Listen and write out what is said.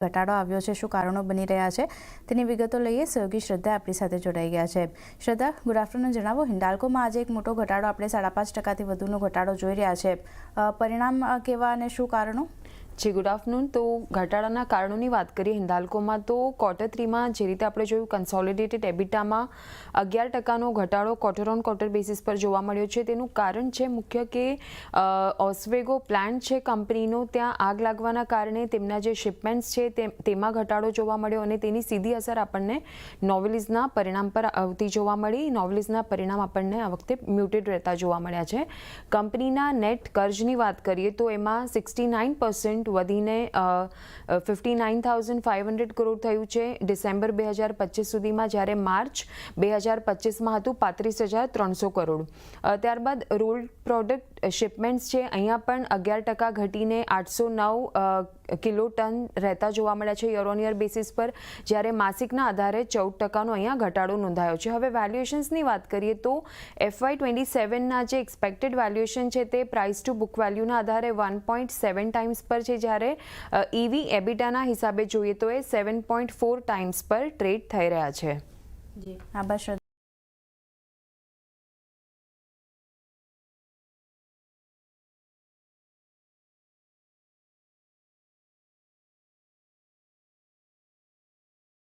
ઘટાડો આવ્યો છે, શું કારણો બની રહ્યા છે તેની વિગતો લઈએ. સહયોગી શ્રદ્ધા આપણી સાથે જોડાઈ ગયા છે. શ્રદ્ધા, ગુડ આફ્ટરનૂન. જણાવો, હિન્ડાલ્કોમાં આજે એક મોટો ઘટાડો, આપણે 5.5%થી વધુનો ઘટાડો જોઈ રહ્યા છે. પરિણામ કેવા અને શું કારણો? જી, ગુડ આફ્ટરનૂન. તો ઘટાડાના કારણોની વાત કરીએ હિન્દાલ્કોમાં, તો Q3માં જે રીતે આપણે જોયું, કન્સોલિડેટેડ એબિટામાં 11%નો ઘટાડો ક્વાર્ટર ઓન ક્વાર્ટર બેસિસ પર જોવા મળ્યો છે. તેનું કારણ છે મુખ્ય કે ઓસ્વેગો પ્લાન્ટ છે કંપનીનો, ત્યાં આગ લાગવાના કારણે તેમના જે શિપમેન્ટ્સ છે તેમાં ઘટાડો જોવા મળ્યો અને તેની સીધી અસર આપણને નોવેલીઝના પરિણામ પર આવતી જોવા મળી. નોવેલીઝના પરિણામ આપણને આ વખતે મ્યુટેડ રહેતા જોવા મળ્યા છે. કંપનીના નેટ કર્જની વાત કરીએ તો એમાં 69% વધીને 59,500 કરોડ થયું છે ડિસેમ્બર 2025 સુધીમાં, જ્યારે માર્ચ 2025માં હતું 35,300 કરોડ. ત્યારબાદ રોલ્ડ પ્રોડક્ટ શિપમેન્ટ્સ છે, અહીંયા પણ 11% ઘટીને 809 કિલો ટન રહેતા જોવા મળ્યા છે યર ઓન યર બેસિસ પર, જ્યારે માસિકના આધારે 14%નો અહીંયા ઘટાડો નોંધાયો છે. હવે વેલ્યુએશન્સની વાત કરીએ તો FY27ના જે એક્સપેક્ટેડ વેલ્યુએશન છે તે પ્રાઇસ ટુ બુક વેલ્યુના આધારે 1.7 ટાઈમ્સ પર છે, જ્યારે EV એબિટાના હિસાબે જોઈએ તો એ 7.4 ટાઈમ્સ પર ટ્રેડ થઈ રહ્યા છે. જી, આભાર શ્રદ્ધા.